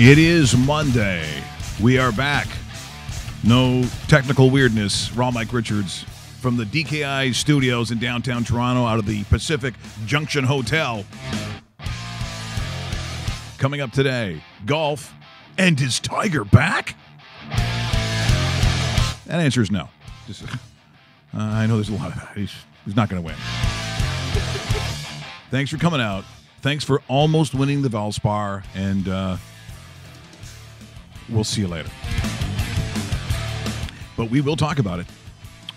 It is Monday. We are back. No technical weirdness. Raw Mike Richards from the DKI studios in downtown Toronto out of the Pacific Junction Hotel. Coming up today, golf. And is Tiger back? That answer is no. I know there's a lot of that. He's not going to win. Thanks for coming out. Thanks for almost winning the Valspar, and we'll see you later. But we will talk about it.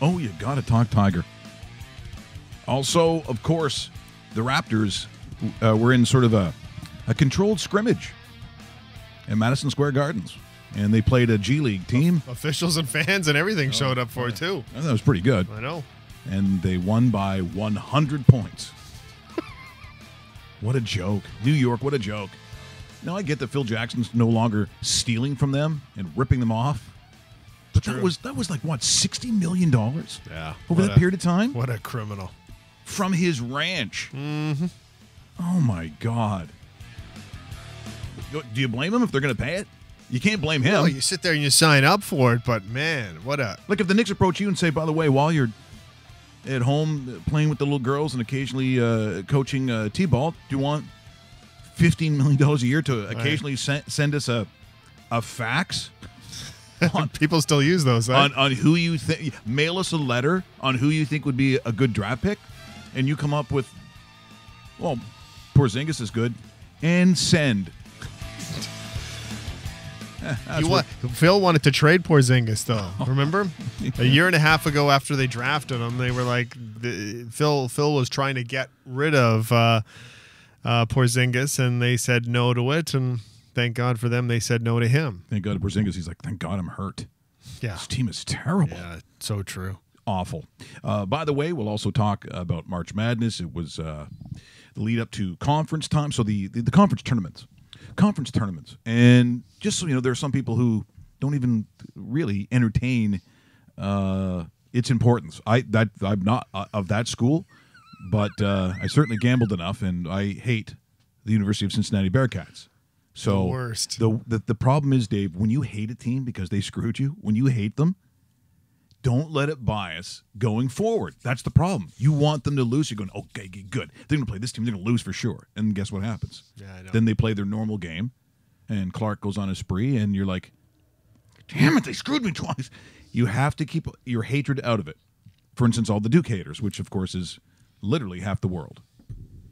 Oh, you got to talk Tiger. Also, of course, the Raptors were in sort of a controlled scrimmage at Madison Square Gardens, and they played a G League team. Officials and fans and everything showed up for it, too. That was pretty good. I know. And they won by 100 points. What a joke. New York, what a joke. Now, I get that Phil Jackson's no longer stealing from them and ripping them off. But that was like, what, $60 million? Yeah. Over that period of time? What a criminal. From his ranch. Mm-hmm. Oh, my God. Do you blame him if they're going to pay it? You can't blame him. Well, you sit there and you sign up for it, but, man, what a... Like, if the Knicks approach you and say, by the way, while you're at home playing with the little girls and occasionally coaching T-ball, do you want $15 million a year to occasionally send us a fax? People still use those, huh? On who you think, mail us a letter on who you think would be a good draft pick, and you come up with, well, Porzingis is good, and send. Phil wanted to trade Porzingis, though. Remember? A year and a half ago after they drafted him, they were like, Phil was trying to get rid of Porzingis, and they said no to it, and thank God for them, they said no to him. Thank God Porzingis. He's like, thank God I'm hurt. Yeah. This team is terrible. Yeah, so true. Awful. By the way, we'll also talk about March Madness. It was the lead up to conference time. So the conference tournaments. And just so you know, there are some people who don't even really entertain its importance. I'm not of that school, but I certainly gambled enough, and I hate the University of Cincinnati Bearcats. So the worst. The problem is, Dave, when you hate a team because they screwed you, when you hate them, don't let it bias going forward. That's the problem. You want them to lose. You're going, okay, good. They're going to play this team. They're going to lose for sure. And guess what happens? Yeah, I know. Then they play their normal game, and Clark goes on a spree, and you're like, damn it, they screwed me twice. You have to keep your hatred out of it. For instance, all the Duke haters, which, of course, is literally half the world.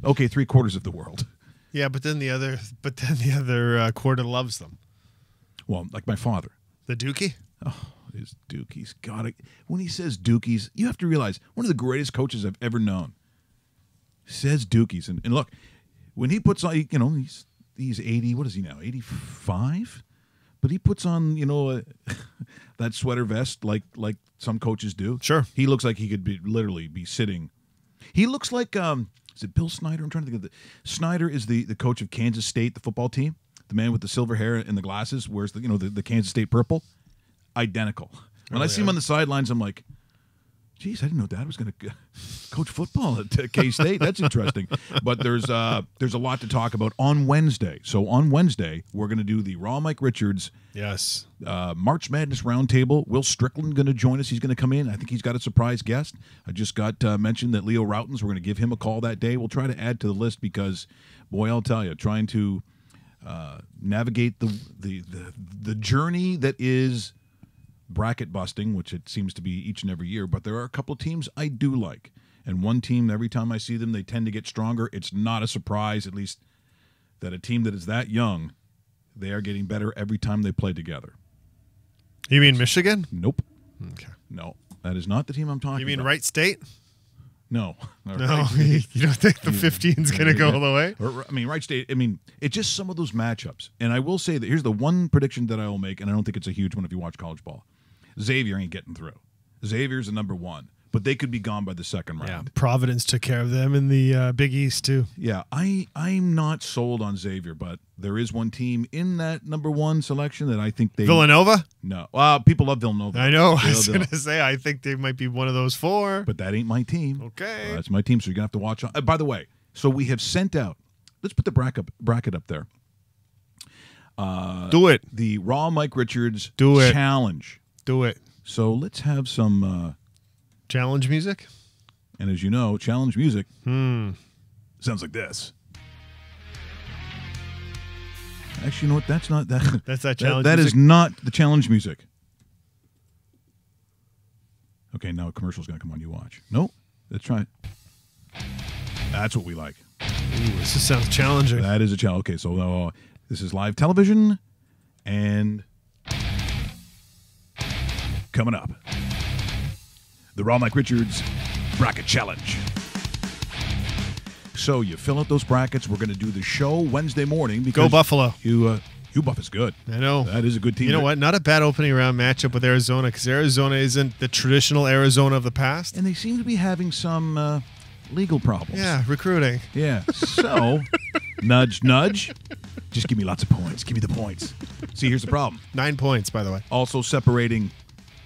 Okay, 3/4 of the world. Yeah, but then the other quarter loves them. Well, like my father. The Dookie? Oh, his Dookies. God, when he says Dookies, you have to realize one of the greatest coaches I've ever known says Dookies. And look, when he puts on, you know, he's 80, what is he now, 85? But he puts on, you know, that sweater vest like some coaches do. Sure. He looks like he could literally be sitting. He looks like, is it Bill Snyder? I'm trying to think of Snyder is the coach of Kansas State, the football team. The man with the silver hair and the glasses wears the Kansas State purple. Identical. When I see him on the sidelines, I'm like, geez, I didn't know Dad was going to coach football at K-State. That's interesting. But there's a lot to talk about on Wednesday. So on Wednesday, we're going to do the Raw Mike Richards March Madness Roundtable. Will Strickland going to join us? He's going to come in. I think he's got a surprise guest. I just got mentioned that Leo Routens, we're going to give him a call that day. We'll try to add to the list because, boy, I'll tell you, trying to navigate the journey that is bracket busting, which it seems to be each and every year, but there are a couple of teams I do like. And one team, every time I see them, they tend to get stronger. It's not a surprise, at least, that a team that is that young, they are getting better every time they play together. You mean Michigan? Nope. Okay. No, that is not the team I'm talking about. You mean Wright State? No. No, you don't think the 15 is going to go all the way? Wright State, it's just some of those matchups. And I will say that here's the one prediction that I will make, and I don't think it's a huge one if you watch college ball. Xavier ain't getting through. Xavier's the number one, but they could be gone by the second round. Yeah, Providence took care of them in the Big East, too. Yeah, I'm not sold on Xavier, but there is one team in that number one selection that I think they... Villanova? No. People love Villanova. I know. I was going to say, I think they might be one of those four. But that ain't my team. Okay. That's my team, so you're going to have to watch. By the way, so we have sent out... Let's put the bracket up there. Do it. The Raw Mike Richards Do it. Challenge. Do it. So let's have some challenge music. And as you know, challenge music sounds like this. Actually, you know what? That's not that. That's that challenge. That music? is not the challenge music. Okay, now a commercial's going to come on. You watch. Nope. Let's try it. That's what we like. Ooh, this just sounds challenging. That is a challenge. Okay, so this is live television, and coming up, the Raw Mike Richards Bracket Challenge. So you fill out those brackets. We're going to do the show Wednesday morning. Because Go Buffalo. UBuff is good. I know. That is a good team. You know what? Not a bad opening round matchup with Arizona, because Arizona isn't the traditional Arizona of the past. And they seem to be having some legal problems. Yeah, recruiting. Yeah. So, nudge, nudge. Just give me lots of points. Give me the points. See, here's the problem. 9 points, by the way. Also separating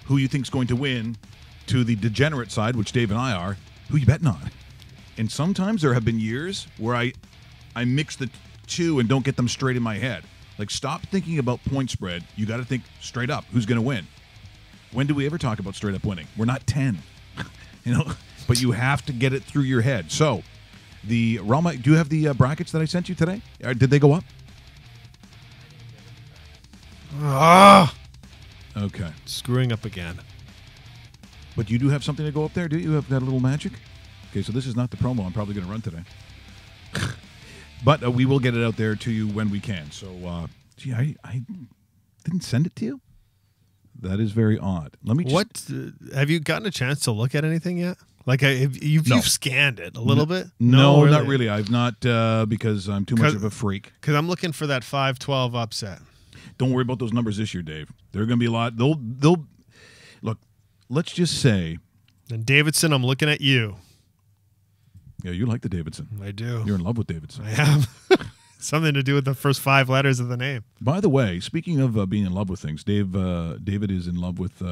who you think's going to win to the degenerate side, which Dave and I are. Who you betting on? And sometimes there have been years where I mix the two and don't get them straight in my head. Like, stop thinking about point spread. You got to think straight up. Who's going to win? When do we ever talk about straight up winning? We're not 10. But you have to get it through your head. So, the Rama, do you have the brackets that I sent you today? Did they go up? Okay. Screwing up again. But you do have something to go up there, do you? Have got a little magic? Okay, so this is not the promo I'm probably going to run today. But we will get it out there to you when we can. So, gee, I didn't send it to you? That is very odd. Let me just... Have you gotten a chance to look at anything yet? Like, you've scanned it a little bit? No, really? Not really. I've not, because I'm too much of a freak. Because I'm looking for that 5-12 upset. Don't worry about those numbers this year, Dave. They're going to be a lot. They'll look, let's just say... And Davidson, I'm looking at you. Yeah, you like the Davidson. I do. You're in love with Davidson. I am. Something to do with the first 5 letters of the name. By the way, speaking of being in love with things, David is in love with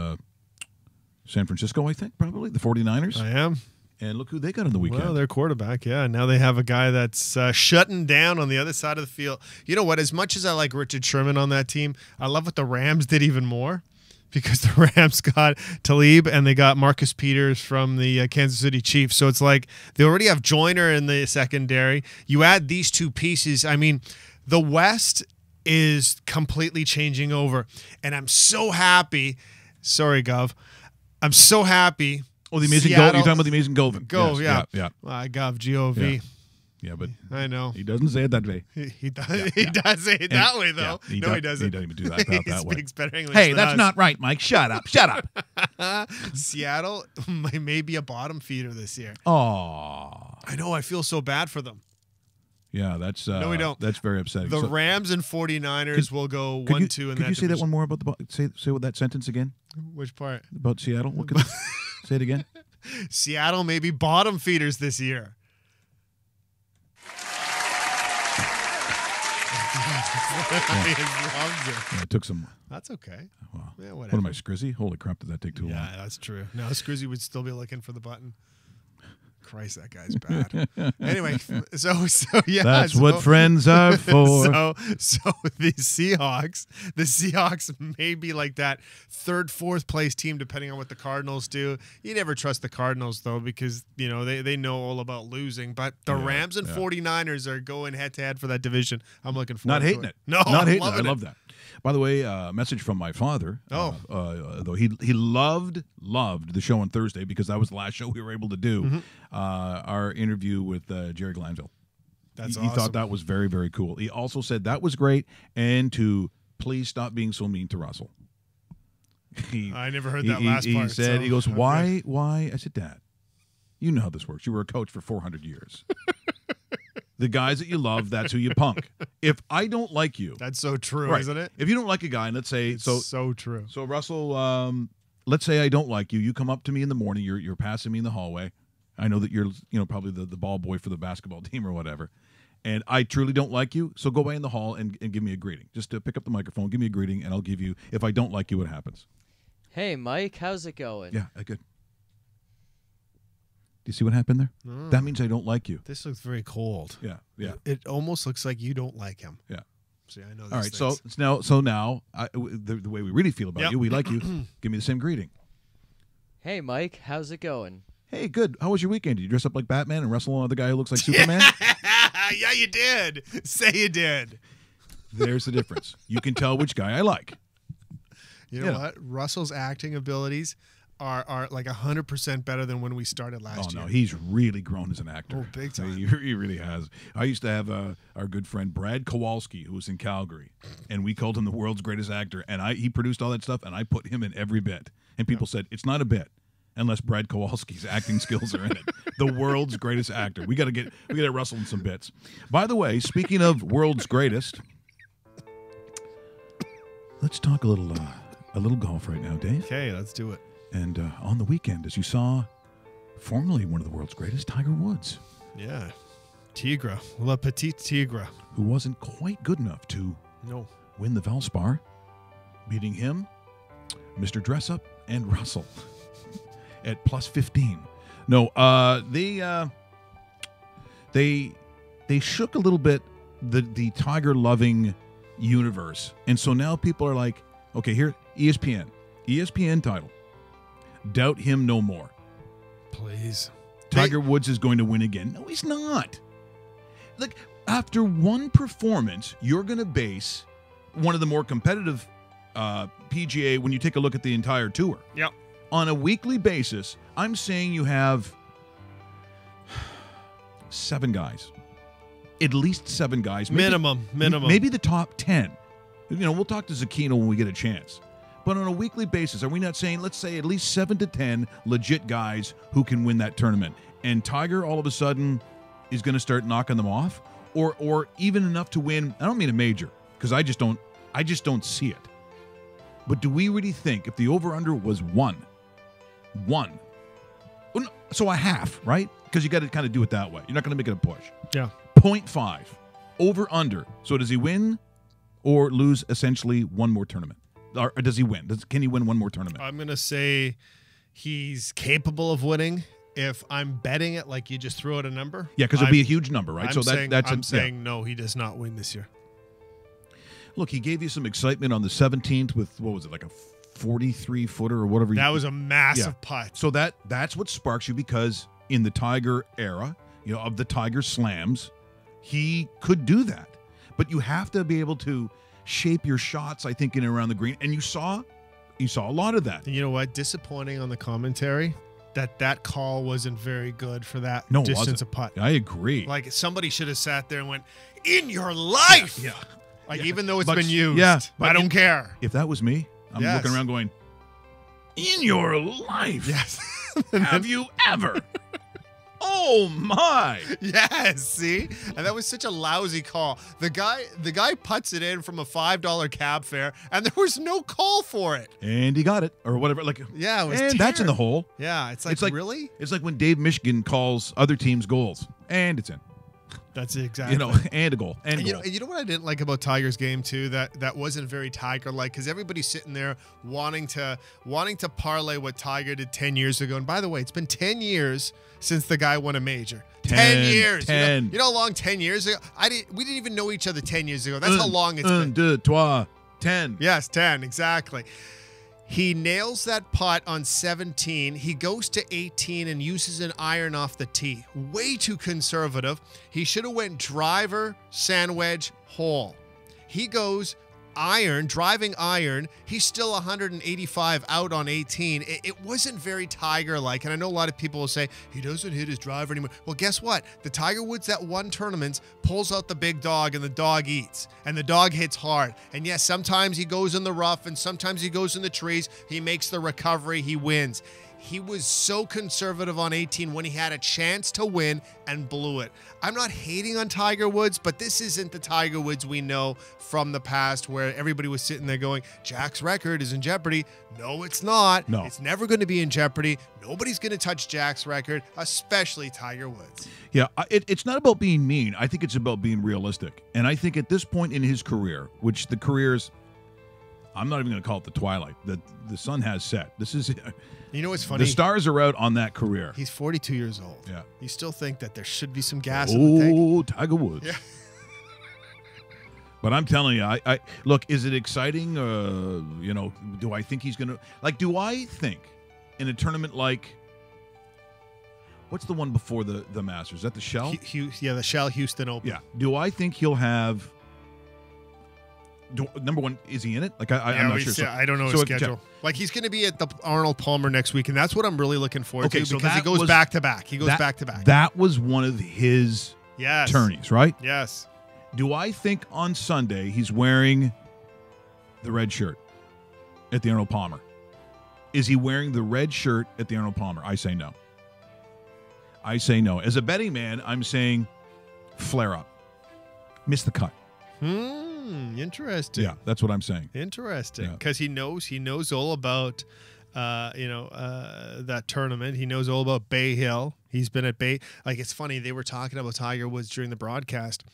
San Francisco, I think, probably, the 49ers. I am. And look who they got on the weekend. Well, their quarterback, yeah. Now they have a guy that's shutting down on the other side of the field. You know what? As much as I like Richard Sherman on that team, I love what the Rams did even more. Because the Rams got Talib and they got Marcus Peters from the Kansas City Chiefs. So it's like they already have Joyner in the secondary. You add these two pieces. I mean, the West is completely changing over. And I'm so happy. Sorry, Gov. I'm so happy. Oh, the amazing Gov. You're talking about the amazing Govin. Gov, yes, yeah. Gov, G-O-V. Yeah, but I know he doesn't say it that way. He does. Yeah, he does say it that way, though. Yeah, he doesn't. He doesn't even do that he that way. Speaks better English. Hey, than that's us. not right, Mike. Shut up. Shut up. Seattle may be a bottom feeder this year. Oh, I know. I feel so bad for them. Yeah, that's no, we don't. That's very upsetting. The Rams and 49ers will go 1-2 in that division. Could you say that one more about say what that sentence again? Which part? About Seattle? What could say it again? Seattle may be bottom feeders this year. Yeah, it took some. That's okay. Wow. Yeah, what am I, Scrizzy? Holy crap, did that take too long? Yeah, that's true. No, Scrizzy would still be looking for the button. Christ, that guy's bad. Anyway, so yeah. That's what friends are for. So the Seahawks may be like that 3rd, 4th place team, depending on what the Cardinals do. You never trust the Cardinals, though, because, you know, they know all about losing. But the Rams and 49ers are going head-to-head for that division. I'm looking forward to it. Not hating it. No, not hating it. I love that. By the way, message from my father. Though he loved the show on Thursday because that was the last show we were able to do. Mm-hmm. Our interview with Jerry Glanville. That's he thought that was very, very cool. He also said that was great and to please stop being so mean to Russell. I never heard that last part. He said, so, he goes, why? I said, Dad, you know how this works. You were a coach for 400 years. The guys that you love, that's who you punk. If I don't like you. That's so true, right, isn't it? If you don't like a guy, and let's say. It's so true. So, Russell, let's say I don't like you. You come up to me in the morning. You're passing me in the hallway. I know that you're, probably the ball boy for the basketball team or whatever. And I truly don't like you. So go by in the hall and give me a greeting. Just to pick up the microphone, give me a greeting, and I'll give you, if I don't like you, what happens. Hey, Mike, how's it going? Yeah, good. Do you see what happened there? That means I don't like you. This looks very cold. Yeah. It almost looks like you don't like him. Yeah. See, I know. All right, so now the way we really feel about you, we like you. Give me the same greeting. Hey, Mike, how's it going? Hey, good. How was your weekend? Did you dress up like Batman and wrestle another guy who looks like Superman? Yeah, you did. Say you did. There's the difference. You can tell which guy I like. You know what? Russell's acting abilities are like 100% better than when we started last year. Oh, no, he's really grown as an actor. Oh, big time. He really has. I used to have our good friend Brad Kowalski, who was in Calgary, and we called him the world's greatest actor, and he produced all that stuff, and I put him in every bit. And people said, it's not a bit unless Brad Kowalski's acting skills are in it. The world's greatest actor. We got to get Russell in some bits. By the way, speaking of world's greatest, let's talk a little golf right now, Dave. Okay, let's do it. And on the weekend, as you saw, formerly one of the world's greatest, Tiger Woods. Yeah. Tigre. Le Petit Tigre. Who wasn't quite good enough to win the Valspar, beating him, Mr. Dressup, and Russell at plus 15. No, they shook a little bit the Tiger-loving universe. And so now people are like, okay, here, ESPN title. Doubt him no more. Please. Tiger Woods is going to win again. No, he's not. Like, after one performance, you're going to base one of the more competitive PGA when you take a look at the entire tour. Yep. On a weekly basis, I'm saying you have 7 guys. At least 7 guys. Minimum. Maybe the top 10. You know, we'll talk to Zucchino when we get a chance. But on a weekly basis, are we not saying, let's say at least 7 to 10 legit guys who can win that tournament? And Tiger all of a sudden is going to start knocking them off? Or even enough to win, I don't mean a major, because I just don't see it. But do we really think if the over-under was 1, so a half, right? Because you got to kind of do it that way. You're not going to make it a push. Yeah. 0.5, over-under. So does he win or lose essentially one more tournament? Or does he win? Can he win one more tournament? I'm going to say he's capable of winning if I'm betting it like you just threw out a number. Yeah, because it'll be a huge number, right? I'm saying no, he does not win this year. Look, he gave you some excitement on the 17th with, what was it, like a 43-footer or whatever. That was a massive putt. So that's what sparks you, because in the Tiger era, of the Tiger slams, he could do that. But you have to be able to shape your shots, I think, in and around the green. And you saw a lot of that. And you know what? Disappointing on the commentary that call wasn't very good for that distance of putt. I agree. Like, somebody should have sat there and went, in your life! Yeah. Even though it's been used. Yeah. I don't care. If that was me, I'm looking around going, in your life? Yes. Have you ever? Oh my! Yes, see? And that was such a lousy call. The guy putts it in from a $5 cab fare, and there was no call for it. And he got it, or whatever. Like, yeah, it was and that's in the hole. Yeah, it's like really? It's like when Dave Michigan calls other teams' goals, and it's in. That's exactly. And a goal. And you know what I didn't like about Tiger's game too? That wasn't very Tiger-like, because everybody's sitting there wanting to parlay what Tiger did 10 years ago. And by the way, it's been 10 years since the guy won a major. 10 years. 10. You know how long 10 years ago? We didn't even know each other 10 years ago. That's how long it's been. 1, 2, 3, 10. Yes, 10, exactly. He nails that putt on 17. He goes to 18 and uses an iron off the tee. Way too conservative. He should have went driver, sand wedge, hole. He goes iron, driving iron. He's still 185 out on 18. It wasn't very Tiger-like, and I know a lot of people will say, he doesn't hit his driver anymore. Well, guess what? The Tiger Woods that won tournaments pulls out the big dog, and the dog eats, and the dog hits hard. And yes, sometimes he goes in the rough, and sometimes he goes in the trees. He makes the recovery. He wins. He was so conservative on 18 when he had a chance to win and blew it. I'm not hating on Tiger Woods, but this isn't the Tiger Woods we know from the past, where everybody was sitting there going, Jack's record is in jeopardy. No, it's not. No. It's never going to be in jeopardy. Nobody's going to touch Jack's record, especially Tiger Woods. Yeah, it's not about being mean. I think it's about being realistic. And I think at this point in his career, which the career's, I'm not even going to call it the twilight. The sun has set. This is... You know what's funny? The stars are out on that career. He's 42 years old. Yeah. You still think that there should be some gas in the tank? Oh, Tiger Woods. Yeah. But I'm telling you, I look. Is it exciting? Do I think he's gonna do I think in a tournament like what's the one before the Masters? Is that the Shell? The Shell Houston Open. Yeah. Do I think he'll have? Number one, is he in it? I'm not sure. I don't know his schedule. He's going to be at the Arnold Palmer next week, and that's what I'm really looking forward to because he goes back to back. That was one of his tourneys, right? Yes. Do I think on Sunday he's wearing the red shirt at the Arnold Palmer? Is he wearing the red shirt at the Arnold Palmer? I say no. As a betting man, I'm saying flare up. Miss the cut. Interesting. Yeah, that's what I'm saying. Interesting. Because he knows all about that tournament. He knows all about Bay Hill. He's been at Bay. It's funny, they were talking about Tiger Woods during the broadcast.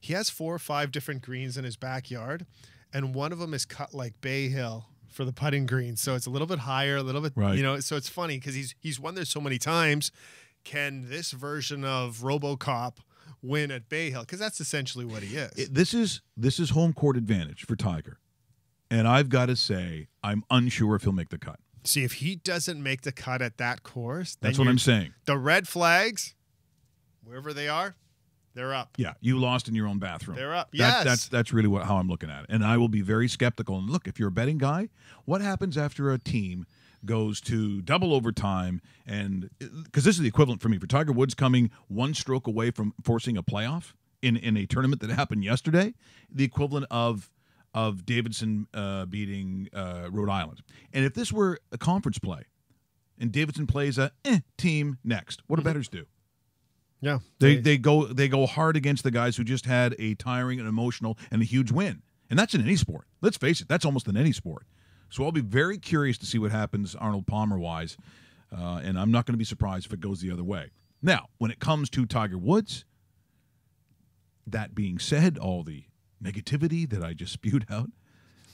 He has 4 or 5 different greens in his backyard, and one of them is cut like Bay Hill for the putting green. So it's a little bit higher, a little bit, so it's funny because he's won there so many times. Can this version of RoboCop win at Bay Hill? Because that's essentially what he is. This is home court advantage for Tiger. And I've got to say, I'm unsure if he'll make the cut. See, if he doesn't make the cut at that course, then that's what I'm saying. The red flags, wherever they are, they're up. Yeah, you lost in your own bathroom. They're up. Yes. That's really how I'm looking at it. And I will be very skeptical. And look, if you're a betting guy, what happens after a team goes to double overtime? And because this is the equivalent for me for Tiger Woods coming one stroke away from forcing a playoff in a tournament that happened yesterday, the equivalent of Davidson beating Rhode Island. And if this were a conference play and Davidson plays a team next, what do bettors do? Yeah, they go hard against the guys who just had a tiring and emotional and a huge win, and that's in any sport. Let's face it, that's almost in any sport. So I'll be very curious to see what happens Arnold Palmer wise, and I'm not going to be surprised if it goes the other way. Now, when it comes to Tiger Woods, that being said, all the negativity that I just spewed out,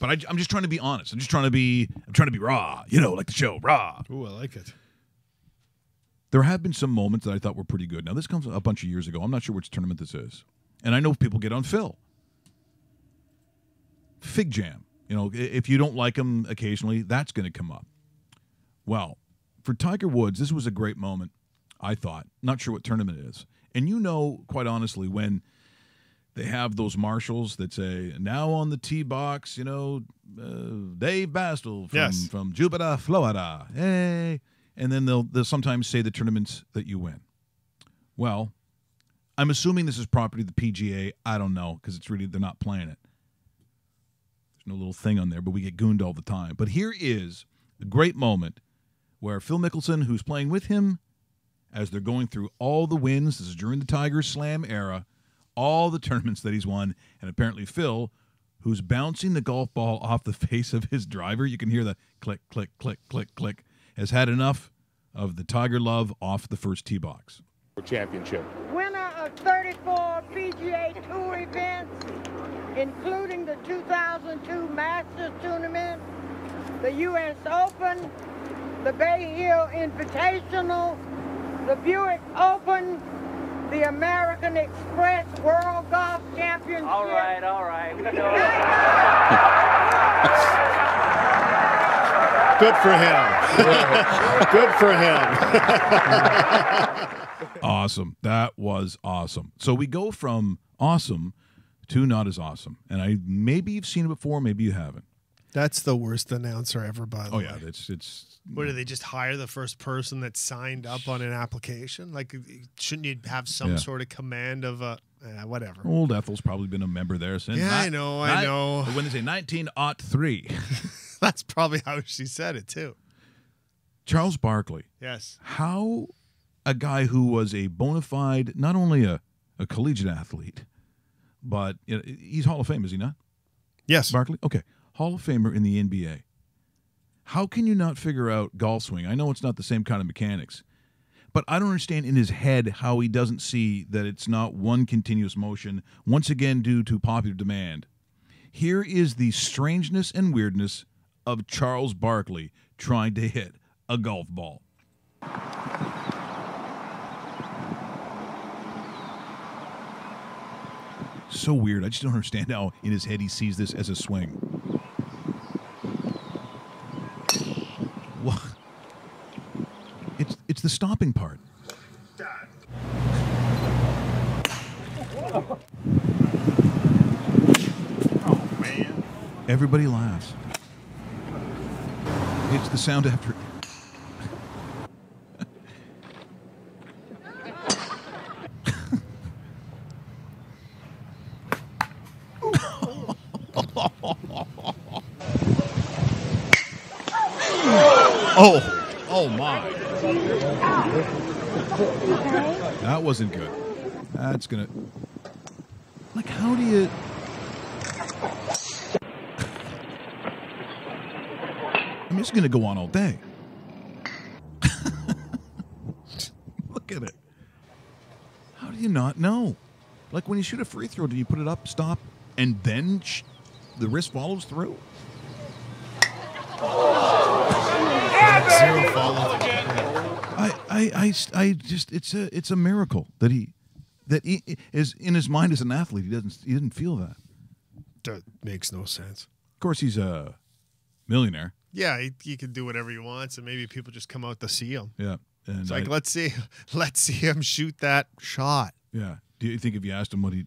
but I'm just trying to be honest. I'm trying to be raw, like the show, raw. Ooh, I like it. There have been some moments that I thought were pretty good. Now, this comes a bunch of years ago. I'm not sure which tournament this is. And I know people get on Phil. Fig Jam. If you don't like him occasionally, that's going to come up. Well, for Tiger Woods, this was a great moment, I thought. Not sure what tournament it is. And quite honestly, when they have those marshals that say, now on the tee box, Dave Bastel from Jupiter, Florida. Hey. And then they'll sometimes say the tournaments that you win. Well, I'm assuming this is property of the PGA. I don't know because they're not playing it. There's no little thing on there, but we get gooned all the time. But here is a great moment where Phil Mickelson, who's playing with him, as they're going through all the wins, this is during the Tiger Slam era, all the tournaments that he's won, and apparently Phil, who's bouncing the golf ball off the face of his driver, you can hear the click, click, click, click, click, has had enough of the Tiger love off the first tee box. Championship. Winner of 34 PGA Tour events, including the 2002 Masters Tournament, the U.S. Open, the Bay Hill Invitational, the Buick Open, the American Express World Golf Championship. All right. We know. Good for him. Good for him. Awesome. That was awesome. So we go from awesome to not as awesome. And maybe you've seen it before, maybe you haven't. That's the worst announcer ever, by the way. Oh, yeah. It's. What, do they just hire the first person that signed up on an application? Shouldn't you have some sort of command of whatever? Old Ethel's probably been a member there since. Yeah, I know. When they say 1903. That's probably how she said it, too. Charles Barkley. Yes. How a guy who was a bona fide, not only a collegiate athlete, but he's Hall of Fame, is he not? Yes. Barkley? Okay. Hall of Famer in the NBA. How can you not figure out golf swing? I know it's not the same kind of mechanics, but I don't understand in his head how he doesn't see that it's not one continuous motion, once again due to popular demand. Here is the strangeness and weirdness of Charles Barkley trying to hit a golf ball. So weird. I just don't understand how in his head he sees this as a swing. What? It's the stopping part. Oh, man. Everybody laughs. It's the sound after. Oh my. That wasn't good. That's gonna. Like, how do you. I mean, it's going to go on all day. Look at it. How do you not know? Like, when you shoot a free throw, do you put it up, stop, and then the wrist follows through? Zero follow. I just it's a miracle that he is in his mind as an athlete. He didn't feel that. That makes no sense. Of course, he's a millionaire. Yeah, he can do whatever he wants, and maybe people just come out to see him. Yeah, and It's like let's see him shoot that shot. Yeah. Do you think if you asked him what do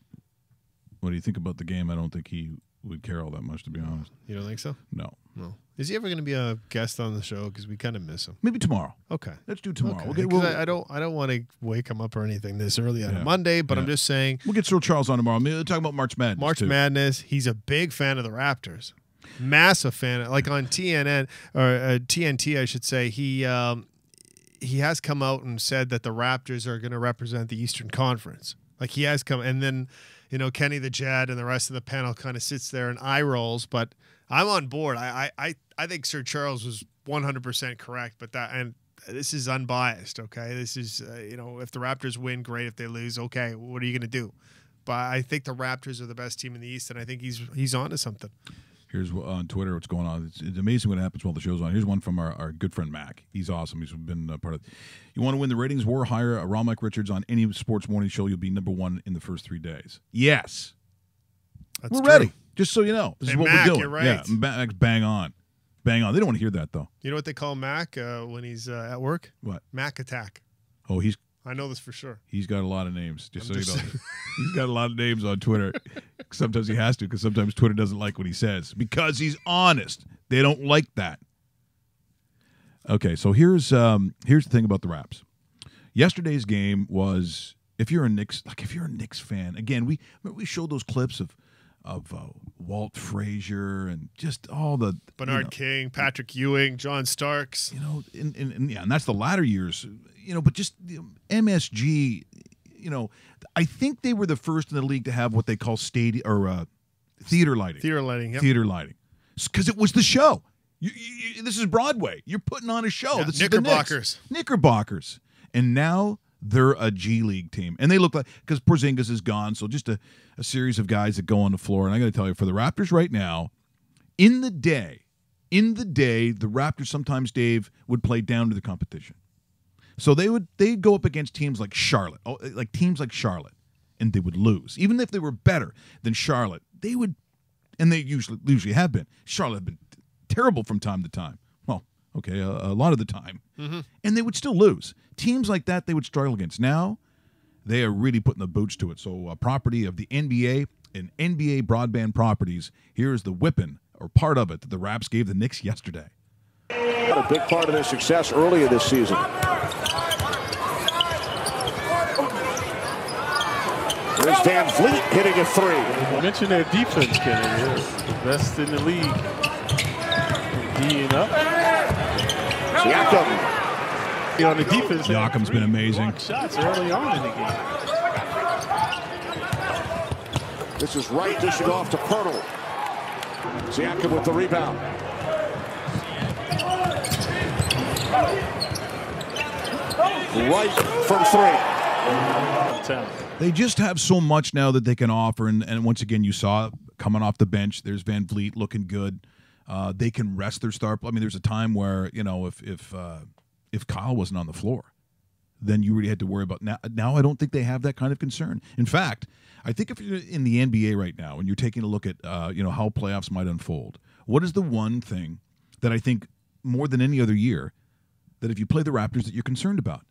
you think about the game, I don't think he would care all that much, to be honest. You don't think so? No. No. Is he ever going to be a guest on the show? Because we kind of miss him. Maybe tomorrow. Okay. Let's do tomorrow. Okay. I don't want to wake him up or anything this early on a Monday, but I'm just saying. We'll get Sir Charles on tomorrow. We'll talk about March Madness. March Madness. He's a big fan of the Raptors. Massive fan. Like on TNN or TNT, I should say. He has come out and said that the Raptors are going to represent the Eastern Conference. Like he has come, and then Kenny the Jad and the rest of the panel kind of sits there and eye rolls. But I'm on board. I think Sir Charles was 100% correct. But this is unbiased. Okay, this is if the Raptors win, great. If they lose, okay. What are you going to do? But I think the Raptors are the best team in the East, and I think he's on to something. Here's on Twitter what's going on. It's amazing what happens while the show's on. Here's one from our good friend Mac. He's awesome. He's been part of. You want to win the ratings war? Hire Raw Mike Richards on any sports morning show. You'll be number one in the first 3 days. Yes, we're ready. Just so you know, this is what Mac, we're doing. You're right. Yeah, Mac's bang on. Bang on. They don't want to hear that though. You know what they call Mac when he's at work? What? Mac Attack. Oh, I know this for sure. He's got a lot of names. Just so you know, he's got a lot of names on Twitter. Sometimes he has to, because sometimes Twitter doesn't like what he says because he's honest. They don't like that. Okay, so here's the thing about the Raps. Yesterday's game was, if you're a Knicks fan, again, we showed those clips of Walt Frazier and just all the Bernard King, Patrick Ewing, John Starks. And that's the latter years. But just MSG. I think they were the first in the league to have what they call theater lighting. Theater lighting, yep. Theater lighting, because it was the show. This is Broadway. You're putting on a show. Yeah, this Knickerbockers. Is the Knickerbockers, and now they're a G League team, and they look like, because Porzingis is gone, so just a series of guys that go on the floor. And I got to tell you, for the Raptors right now, in the day, the Raptors sometimes, Dave, would play down to the competition. So they'd go up against teams like Charlotte, and they would lose. Even if they were better than Charlotte, they would, and they usually have been. Charlotte have been terrible from time to time. Well, okay, a lot of the time. Mm-hmm. And they would still lose. Teams like that, they would struggle against. Now, they are really putting the boots to it. So a property of the NBA and NBA broadband properties, here's the whipping, or part of it, that the Raps gave the Knicks yesterday. A big part of their success earlier this season. There's Van Vliet hitting a three. You mentioned their defense, Kenny. They're the best in the league. D'ing up. Siakam. On the defense. Siakam's been amazing. Shots early on in the game. This is Wright dishing off to Pirtle. Siakam with the rebound. Right from three. They just have so much now that they can offer, and once again, you saw coming off the bench, there's Van Vliet looking good. They can rest their star. I mean, there's a time where if Kyle wasn't on the floor, than you really had to worry about. Now I don't think they have that kind of concern. In fact, I think if you're in the NBA right now and you're taking a look at how playoffs might unfold, what is the one thing that I think more than any other year that if you play the Raptors that you're concerned about?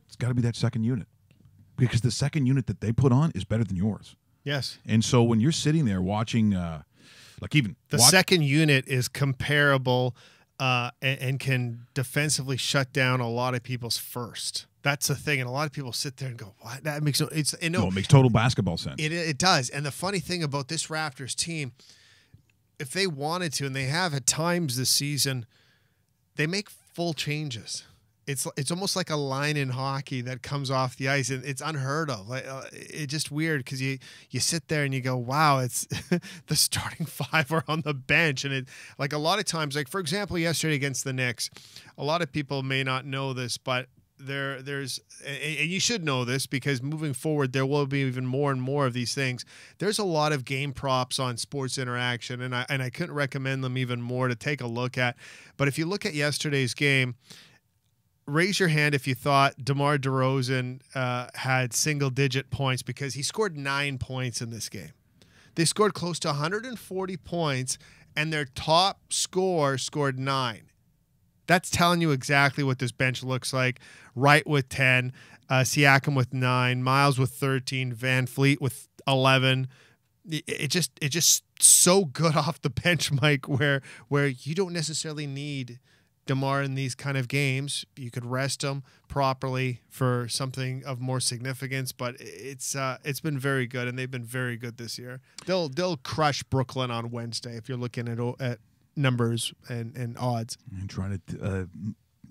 It's got to be that second unit, because the second unit that they put on is better than yours. Yes. And so when you're sitting there watching, second unit is comparable and can defensively shut down a lot of people's first. That's the thing, and a lot of people sit there and go, "What? That makes no." It makes total basketball sense. It does, and the funny thing about this Raptors team, if they wanted to, and they have at times this season, they make full changes. It's almost like a line in hockey that comes off the ice, and it's unheard of. It's just weird because you sit there and you go, "Wow, it's the starting five are on the bench," and a lot of times, like for example, yesterday against the Knicks, a lot of people may not know this, but there's and you should know this because moving forward there will be even more and more of these things. There's a lot of game props on Sports Interaction, and I couldn't recommend them even more to take a look at. But if you look at yesterday's game, raise your hand if you thought DeMar DeRozan had single-digit points, because he scored 9 points in this game. They scored close to 140 points, and their top scorer scored 9. That's telling you exactly what this bench looks like. Wright with 10, Siakam with 9, Miles with 13, Van Fleet with 11. It just so good off the bench, Mike, where you don't necessarily need DeMar in these kind of games. You could rest him properly for something of more significance, but it's been very good, and they've been very good this year. They'll crush Brooklyn on Wednesday if you're looking at numbers and odds. And trying to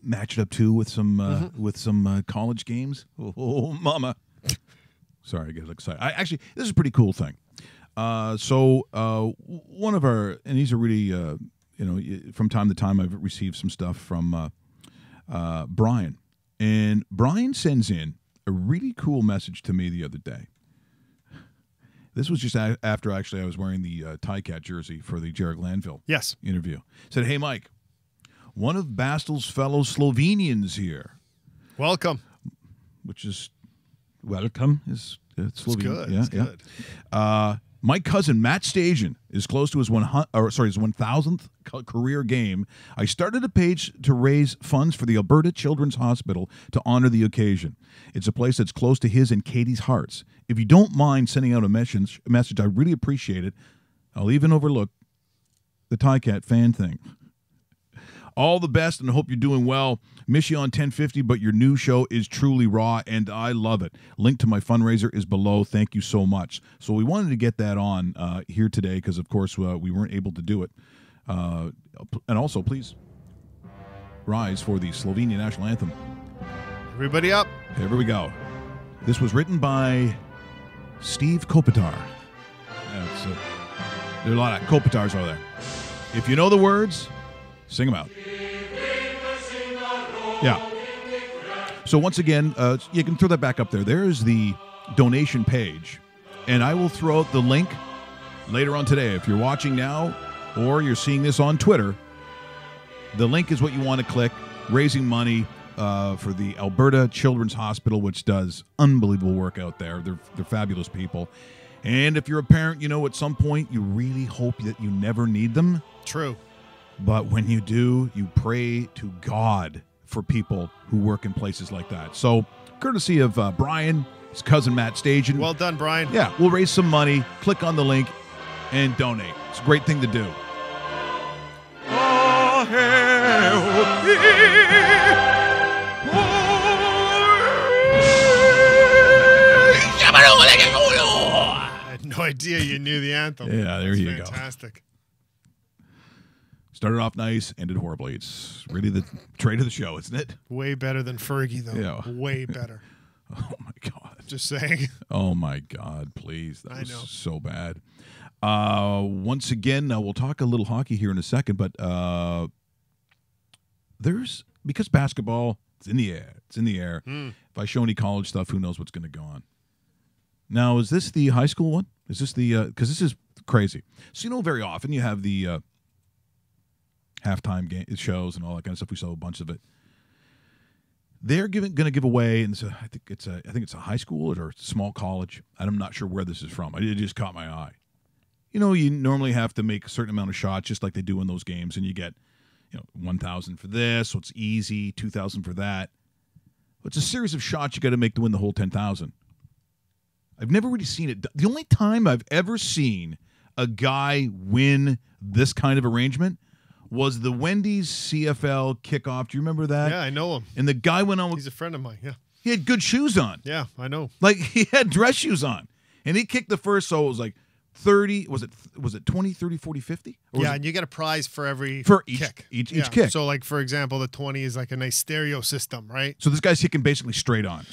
match it up too with some college games. Oh, mama! Sorry, I get excited. Actually, this is a pretty cool thing. So one of our, and these are really. From time to time, I've received some stuff from Brian. And Brian sends in a really cool message to me the other day. This was just after, actually, I was wearing the Tie-Cat jersey for the Jared Glanville interview. Said, "Hey, Mike, one of Bastel's fellow Slovenians here." Welcome. Which is, welcome is Slovenian. It's good. My cousin Matt Stajan is close to his 1,000th career game. I started a page to raise funds for the Alberta Children's Hospital to honor the occasion. It's a place that's close to his and Katie's hearts. If you don't mind sending out a message, I really appreciate it. I'll even overlook the Tie-Cat fan thing. All the best, and I hope you're doing well. Miss you on 1050, but your new show is truly raw, and I love it. Link to my fundraiser is below. Thank you so much. So we wanted to get that on here today because, of course, we weren't able to do it. And also, please rise for the Slovenian national anthem. Everybody up. Here we go. This was written by Steve Kopitar. There are a lot of Kopitars over there. If you know the words, sing them out. Yeah. So once again, you can throw that back up there. There's the donation page, and I will throw out the link later on today. If you're watching now or you're seeing this on Twitter, the link is what you want to click. Raising money for the Alberta Children's Hospital, which does unbelievable work out there. They're fabulous people. And if you're a parent, at some point you really hope that you never need them. True. But when you do, you pray to God for people who work in places like that. So, courtesy of Brian, his cousin Matt Stajan. Well done, Brian. Yeah, we'll raise some money. Click on the link and donate. It's a great thing to do. I had no idea you knew the anthem. Yeah, there you go. Fantastic. Started off nice, ended horribly. It's really the trait of the show, isn't it? Way better than Fergie, though. Yeah. Way better. Oh, my God. Just saying. Oh, my God, please. That I was know. so bad. Once again, we'll talk a little hockey here in a second, but because basketball, it's in the air. It's in the air. If I show any college stuff, who knows what's going to go on. Now, is this the high school one? Is this the, because this is crazy. So, very often you have the halftime game shows and all that kind of stuff. We saw a bunch of it. They're going to give away, and I think it's a high school or a small college. I'm not sure where this is from. It just caught my eye. You know, you normally have to make a certain amount of shots, just like they do in those games, and you get, 1,000 for this, so it's easy. 2,000 for that. It's a series of shots you got to make to win the whole 10,000. I've never really seen it. The only time I've ever seen a guy win this kind of arrangement was the Wendy's CFL kickoff. Do you remember that? Yeah, I know him. And the guy went on. He's a friend of mine. Yeah. He had good shoes on. Yeah, I know. Like he had dress shoes on, and he kicked the first. So it was like 30. Was it 20, 30, 40, 50? Yeah, and you get a prize for every each kick. Each kick. So, like, for example, the 20 is like a nice stereo system, right? So this guy's kicking basically straight on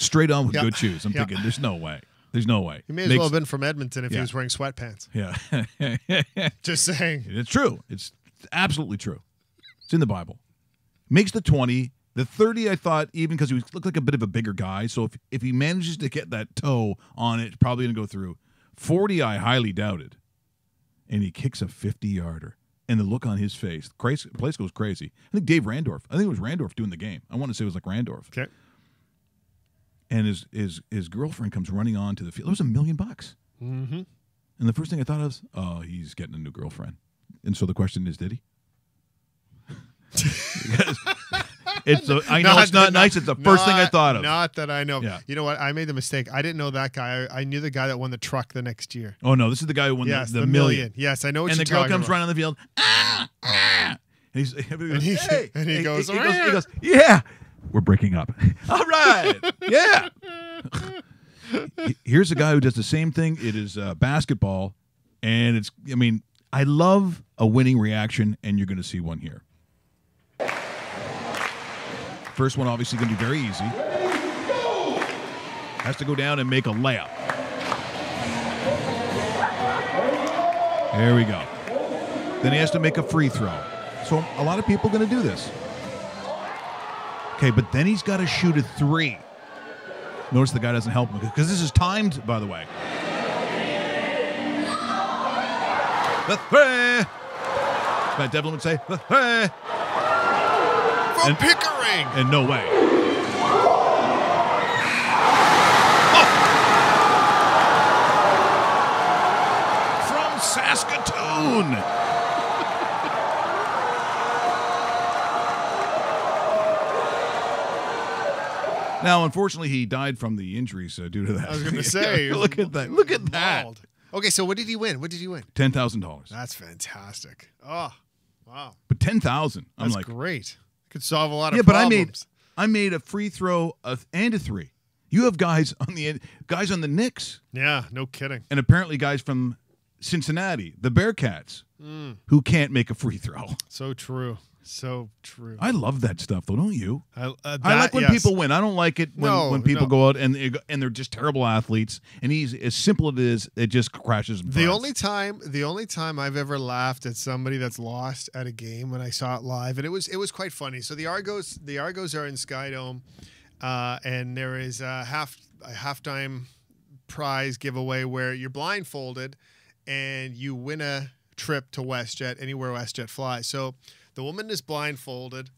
with good shoes. I'm thinking, there's no way. There's no way. He may as well have been from Edmonton if he was wearing sweatpants. Yeah. Just saying. It's true. It's absolutely true. It's in the Bible. Makes the 20. The 30, I thought, even because he looked like a bit of a bigger guy, so if he manages to get that toe on it, it's probably going to go through. 40, I highly doubted. And he kicks a 50-yarder. And the look on his face, the place goes crazy. I think Dave Randorf. I think it was Randorf doing the game. I want to say it was like Randorf. Okay. And his girlfriend comes running onto the field. It was $1 million. Mm-hmm. And the first thing I thought of, he's getting a new girlfriend. And so the question is, did he? I know it's not nice. It's the first thing I thought of. Not that I know. Yeah. You know what? I made the mistake. I didn't know that guy. I knew the guy that won the truck the next year. Oh, no. This is the guy who won the million. Yes, I know what and you're the girl talking comes about. running on the field. And he goes, he goes, yeah, we're breaking up. All right. Yeah. Here's a guy who does the same thing. It is basketball. And I love a winning reaction, and you're going to see one here. First one obviously going to be very easy. Has to go down and make a layup. There we go. Then he has to make a free throw. So a lot of people are going to do this. Okay, but then he's got to shoot a 3. Notice the guy doesn't help him because this is timed, by the way. The 3. Matt Devlin would say, the 3. From Pickering. And no way. From Saskatoon. Now, unfortunately, he died from the injuries due to that. I was going to say. Look at that. Look at that. Okay, so what did he win? What did he win? $10,000. That's fantastic. Oh, wow. But $10,000. That's great. Could solve a lot of problems. But I made a free throw and a 3. You have guys on the Knicks. Yeah, no kidding. And apparently guys from Cincinnati, the Bearcats, who can't make a free throw. So true. So true. I love that stuff, though, don't you? I like when people win. I don't like it when people go out and they're just terrible athletes. And he's as simple as it is, it just crashes. The only time I've ever laughed at somebody that's lost at a game when I saw it live, and it was quite funny. So the Argos are in Skydome, and there is a halftime prize giveaway where you're blindfolded and you win a trip to WestJet, anywhere WestJet flies. So the woman is blindfolded,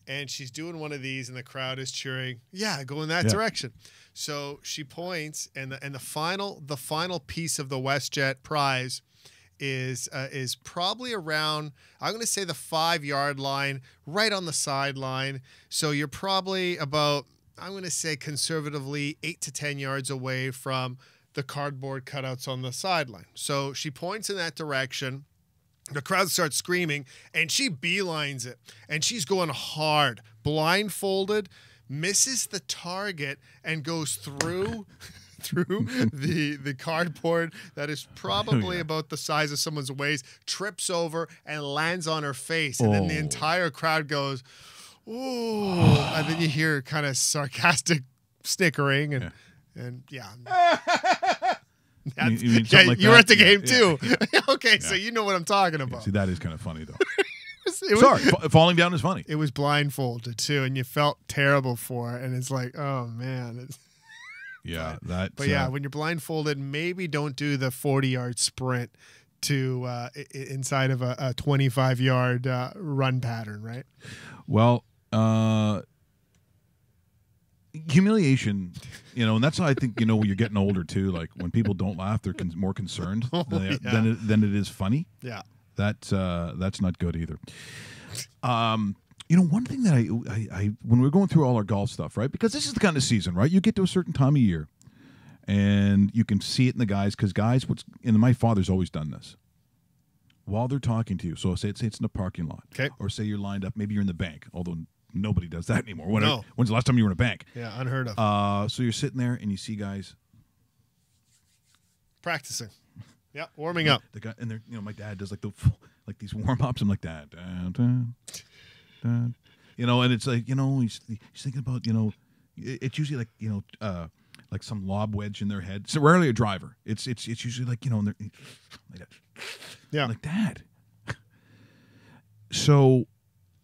and she's doing one of these, and the crowd is cheering. Yeah, go in that direction. So she points, and the final piece of the WestJet prize is probably around, I'm going to say, the 5-yard line, right on the sideline. So you're probably about, I'm going to say conservatively, 8 to 10 yards away from the cardboard cutouts on the sideline. So she points in that direction. The crowd starts screaming, and she beelines it, and she's going hard, blindfolded, misses the target, and goes through the cardboard that is probably about the size of someone's waist, trips over, and lands on her face. And then the entire crowd goes, ooh. And then you hear kind of sarcastic snickering, and yeah. You mean like you were at the game too. Yeah. Okay, so you know what I'm talking about. See, that is kind of funny, though. Falling down is funny. It was blindfolded too, and you felt terrible for it. And it's like, oh man. But when you're blindfolded, maybe don't do the 40-yard sprint to inside of a 25-yard run pattern, right? Well, humiliation, and that's how I think when you're getting older too. Like when people don't laugh, they're more concerned than it is funny. Yeah, that's not good either. One thing that I when we're going through all our golf stuff, right? Because this is the kind of season, right? You get to a certain time of year, and you can see it in the guys. Because guys, my father's always done this. While they're talking to you, so say it's in the parking lot, okay, or say you're lined up, maybe you're in the bank, although nobody does that anymore. No. When's the last time you were in a bank? Yeah, unheard of. So you're sitting there and you see guys practicing, warming up. The guy, and they're my dad does like these warm ups. I'm like that, and it's like he's thinking about it's usually like like some lob wedge in their head. It's rarely a driver. It's usually like and they're like that. Yeah, like that. So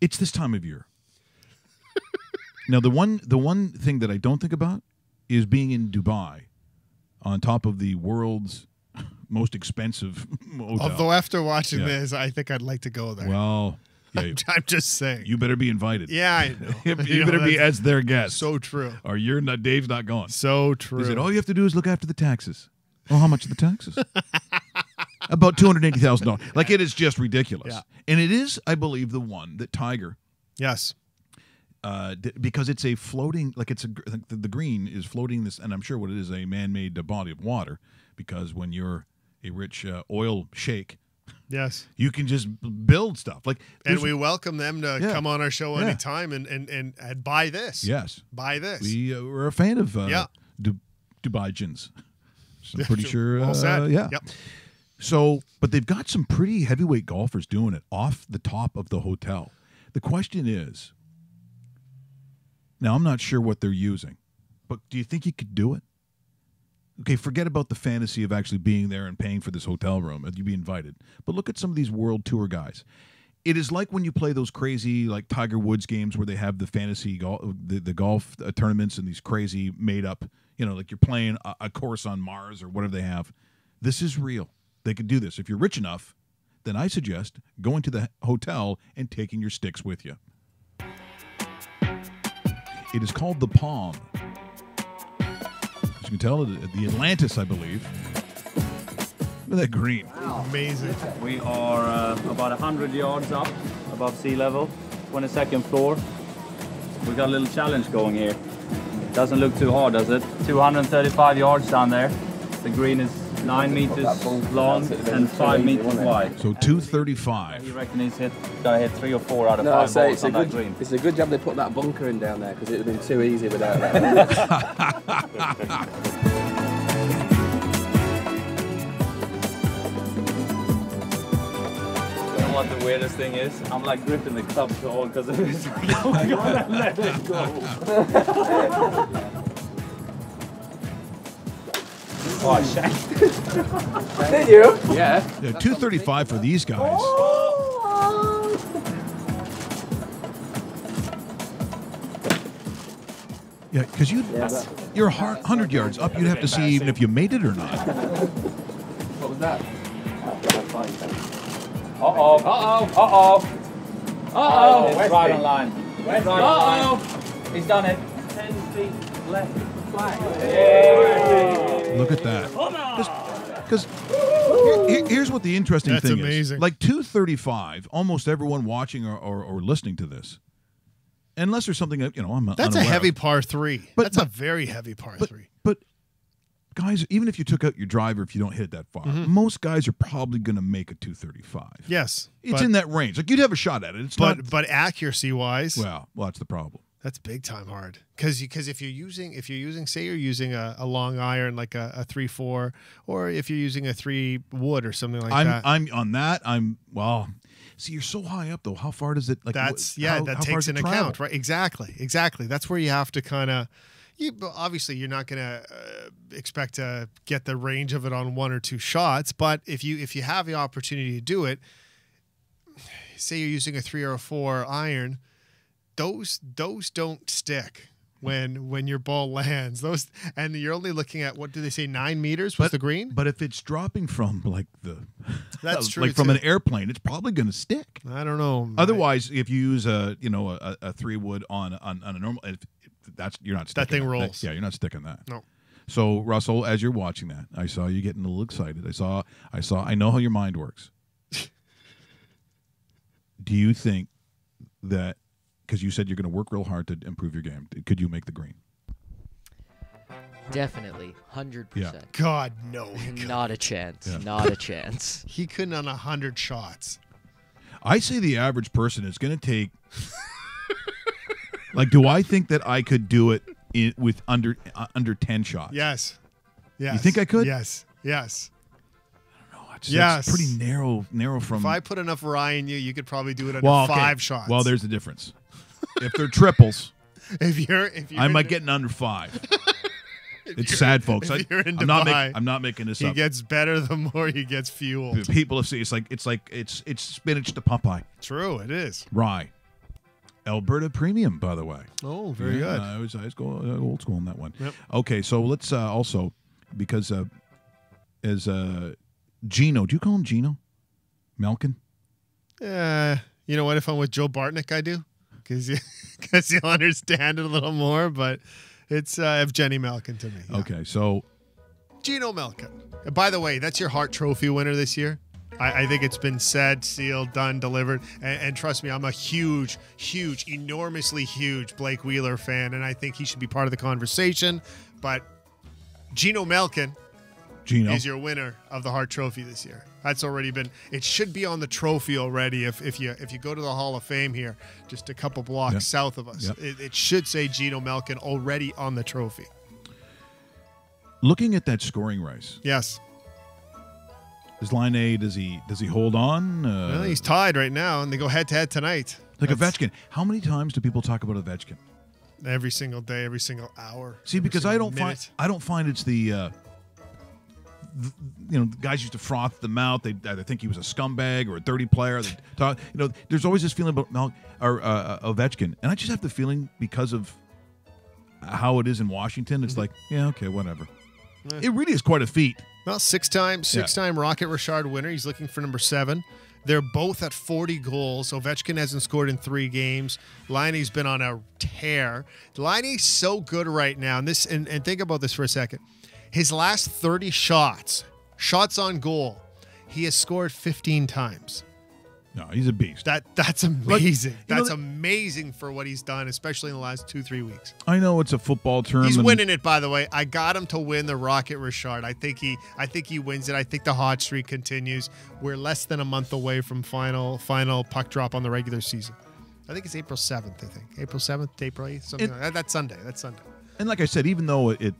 it's this time of year. Now the one thing that I don't think about is being in Dubai, on top of the world's most expensive hotel. Although after watching this, I think I'd like to go there. Well, yeah, I'm just saying. You better be invited. Yeah, I know. you better be as their guest. So true. Or Dave's not going. So true. He said, all you have to do is look after the taxes. Oh, how much are the taxes? About $280,000. Like, it is just ridiculous. Yeah. And it is, I believe, the one that Tiger. Yes. Because it's a floating, like the green is floating this, and I'm sure what it is, a man-made body of water. Because when you're a rich oil sheik, yes, you can just build stuff. And we welcome them to come on our show anytime and buy this. Yes, buy this. We're a fan of Dubai-jins. So I'm pretty sure. All set. Yeah. Yep. So, but they've got some pretty heavyweight golfers doing it off the top of the hotel. The question is, now I'm not sure what they're using, but do you think you could do it? Okay, forget about the fantasy of actually being there and paying for this hotel room and you be invited. But look at some of these world tour guys. It is like when you play those crazy like Tiger Woods games where they have the fantasy the golf tournaments and these crazy made up, like you're playing a course on Mars or whatever they have. This is real. They could do this. If you're rich enough, then I suggest going to the hotel and taking your sticks with you. It is called the Palm. As you can tell, the Atlantis, I believe. Look at that green. Wow. Amazing. We are about 100 yards up above sea level, 22nd floor. We got a little challenge going here. Doesn't look too hard, does it? 235 yards down there. The green is 9 meters long and 5 meters wide. So 235. You reckon he's got to hit 3 or 4 out of 5 balls on that green? It's a good job they put that bunker in down there because it would have been too easy without that. You know what the weirdest thing is? I'm like gripping the club so hard because it's going on and let it go. Oh, shit. Did you? Yeah. 235 for these guys. Yeah, because you're 100 yards up. You'd have to see even if you made it or not. What was that? Uh-oh. Uh-oh. Uh-oh. Uh-oh. It's right on line. Right on line. He's done it. 10 feet left. Look at that. Because here's what the interesting thing is. Amazing. Like 235, almost everyone watching or listening to this, unless there's something that, I'm That's a heavy par 3. But, That's a very heavy par 3. But guys, even if you took out your driver, if you don't hit it that far, most guys are probably going to make a 235. Yes. It's in that range. Like, you'd have a shot at it. But accuracy-wise, well, that's the problem. That's big time hard. Because if you're using say you're using a long iron like a 3-4, or if you're using a 3 wood or something like that. I'm on that. See, you're so high up though. How far does it like that takes into account, right? Exactly. That's where you have to kind of obviously you're not going to expect to get the range of it on 1 or 2 shots, but if you have the opportunity to do it, say you're using a 3 or a 4 iron, those don't stick when your ball lands. And you're only looking at, what do they say, 9 meters was the green? But if it's dropping from like that's true, like from an airplane, it's probably going to stick. I don't know. Otherwise, if you use a 3 wood on a normal, you're not sticking That thing rolls. Yeah, you're not sticking that. No. So Russell, as you're watching that, I saw you getting a little excited. I know how your mind works. Do you think that, because you said you're going to work real hard to improve your game, could you make the green? Definitely, 100%. God, no. Not a chance. Yeah. Not a chance. He couldn't on 100 shots. I say the average person is going to take. Like, do I think that I could do it with under 10 shots? Yes. Yes. You think I could? Yes. Yes. That's pretty narrow from. If I put enough rye in you, you could probably do it under 5 shots. Well, there's the difference. If they're triples, if you're I might get an under 5. It's sad, folks. If you're in I'm Dubai, not making this he up. gets better the more he gets fueled. People have seen it's spinach to Popeye. True, it is. Rye. Alberta Premium, by the way. Oh, very good. I was old school on that one. Yep. Okay, so let's also, because as Gino, do you call him Gino? Malkin? You know what? If I'm with Joe Bartnick, I do. Because you'll understand it a little more, but it's Evgeny Malkin to me. Yeah. Okay, so Gino Malkin. By the way, that's your Hart Trophy winner this year. I think it's been said, sealed, done, delivered. And trust me, I'm a huge, enormously huge Blake Wheeler fan, and I think he should be part of the conversation. But Gino Malkin is your winner of the Hart Trophy this year. That's already been. It should be on the trophy already. If you go to the Hall of Fame here, just a couple blocks south of us, it should say Gino Malkin already on the trophy. Looking at that scoring race, yes. Is Line A, does he hold on? Well, he's tied right now, and they go head-to-head tonight. Like Ovechkin. How many times do people talk about Ovechkin? Every single day, every single hour. See, because I don't find it's the guys used to froth them out. They either think he was a scumbag or a dirty player. They talk, there's always this feeling about Ovechkin, and I just have the feeling because of how it is in Washington. It's like, yeah, okay, whatever. It really is quite a feat. Well, six-time Rocket Richard winner. He's looking for number 7. They're both at 40 goals. Ovechkin hasn't scored in 3 games. Liney's been on a tear. Liney's so good right now. And think about this for a second. His last 30 shots on goal, he has scored 15 times. No, he's a beast. That's amazing. That's amazing for what he's done, especially in the last 2-3 weeks. I know it's a football term. He's winning it, by the way. I got him to win the Rocket Richard. I think he wins it. I think the hot streak continues. We're less than a month away from final puck drop on the regular season. I think it's April 7th. I think April 7th, April 8th, something like that. That's Sunday. And like I said, even though it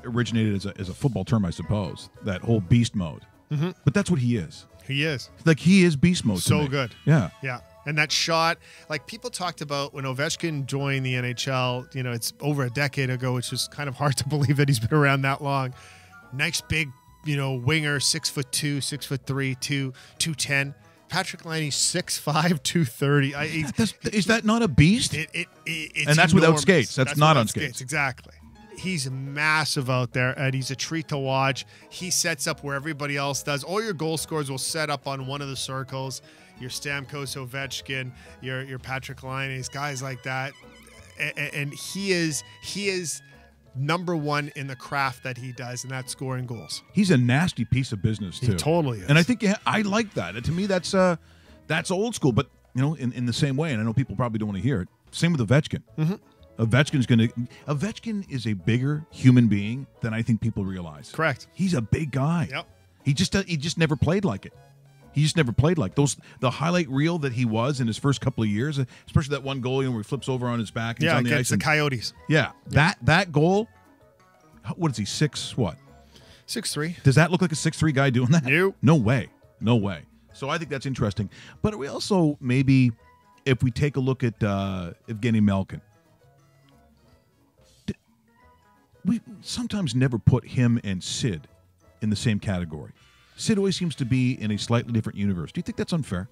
originated as a football term, I suppose, that whole beast mode. Mm-hmm. But that's what he is. He is. Like, he is beast mode. So good. Yeah. Yeah. And that shot, like people talked about when Ovechkin joined the NHL, it's over a decade ago, which is kind of hard to believe that he's been around that long. Nice big, winger, 6'2", 6'3", 210. Patrick Liney, 6'5", 230. Is that not a beast? It's and that's enormous. without skates. That's not on skates. Exactly. He's massive out there, and he's a treat to watch. He sets up where everybody else does. All your goal scorers will set up on one of the circles. Your Stamkos, Ovechkin, your Patrick Laine, guys like that. And he is number 1 in the craft that he does, and that's scoring goals. He's a nasty piece of business, too. He totally is. And I think I like that. To me, that's old school, but in the same way, and I know people probably don't want to hear it. Same with Ovechkin. Mm-hmm. Ovechkin is a bigger human being than I think people realize. Correct. He's a big guy. Yep. He just never played like it. He just never played like the highlight reel that he was in his first couple of years, especially that one goal where he flips over on his back. And he's on the against ice the Coyotes. Yeah, that goal. What is he? 6'3"? Does that look like a 6'3" guy doing that? No way. So I think that's interesting. But we also maybe, if we take a look at Evgeny Malkin. We sometimes never put him and Sid in the same category. Sid always seems to be in a slightly different universe. Do you think that's unfair?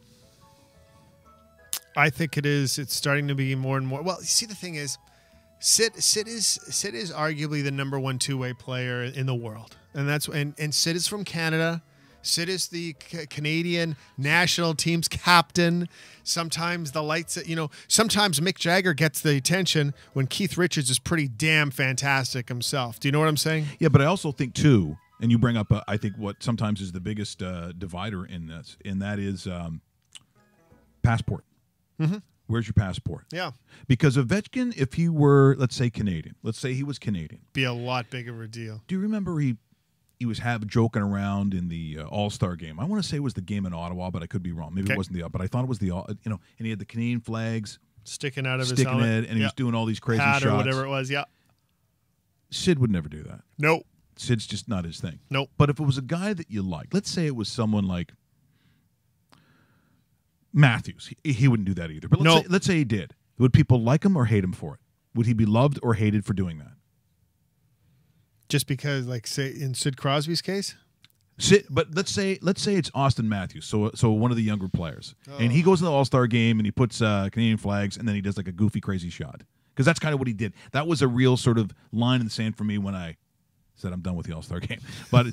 I think it is. It's starting to be more and more. Well, you see, the thing is, Sid is arguably the number 1 two-way player in the world, and Sid is from Canada. Sid is the Canadian national team's captain. Sometimes the lights, sometimes Mick Jagger gets the attention when Keith Richards is pretty damn fantastic himself. Do you know what I'm saying? Yeah, but I also think, too, and you bring up, I think, what sometimes is the biggest divider in this, and that is passport. Mm-hmm. Where's your passport? Yeah. Because Ovechkin, if he were, let's say, Canadian, let's say he was Canadian. Be a lot bigger of a deal. Do you remember he was joking around in the All-Star game? I want to say it was the game in Ottawa, but I could be wrong. Maybe it wasn't but I thought it was and he had the Canadian flags sticking out of his helmet. And he was doing all these crazy hat shots. Or whatever it was, yeah. Sid would never do that. Nope. Sid's just not his thing. Nope. But if it was a guy that you liked, let's say it was someone like Matthews, he wouldn't do that either. But let's say he did. Would people like him or hate him for it? Would he be loved or hated for doing that? Just because, like, say in Sid Crosby's case? But let's say it's Austin Matthews, so one of the younger players, and he goes in the All-Star game and he puts Canadian flags, and then he does like a goofy, crazy shot, because that's kind of what he did. That was a real sort of line in the sand for me when I said I'm done with the All-Star game. But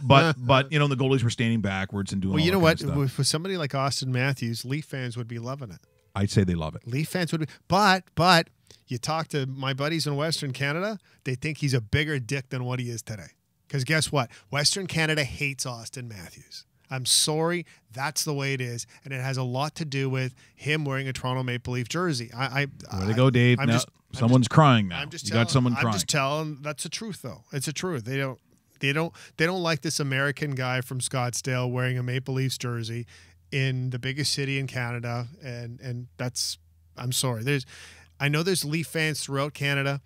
but the goalies were standing backwards and doing. Well, all you know that what? kind of stuff. For somebody like Austin Matthews, Leaf fans would be loving it. I'd say they love it. Leaf fans would be, but you talk to my buddies in Western Canada, they think he's a bigger dick than what he is today. Because guess what? Western Canada hates Austin Matthews. I'm sorry, that's the way it is, and it has a lot to do with him wearing a Toronto Maple Leaf jersey. Way to go, Dave. Someone's crying now. You got someone crying. I'm just telling. That's the truth, though. It's the truth. They don't like this American guy from Scottsdale wearing a Maple Leafs jersey in the biggest city in Canada, and that's. I'm sorry. I know there's Leaf fans throughout Canada,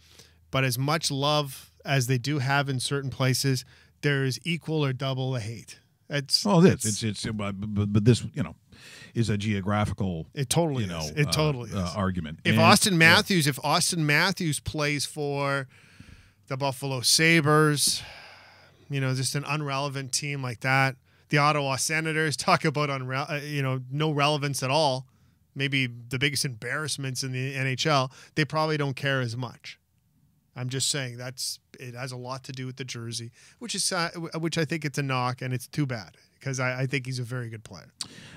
but as much love as they do have in certain places, there's equal or double the hate. But this, is a geographical. It totally is. It totally is argument. If Austin Matthews plays for the Buffalo Sabres, just an irrelevant team like that, the Ottawa Senators, talk about no relevance at all. Maybe the biggest embarrassments in the NHL. They probably don't care as much. I'm just saying it has a lot to do with the jersey, which I think it's a knock, and it's too bad because I think he's a very good player.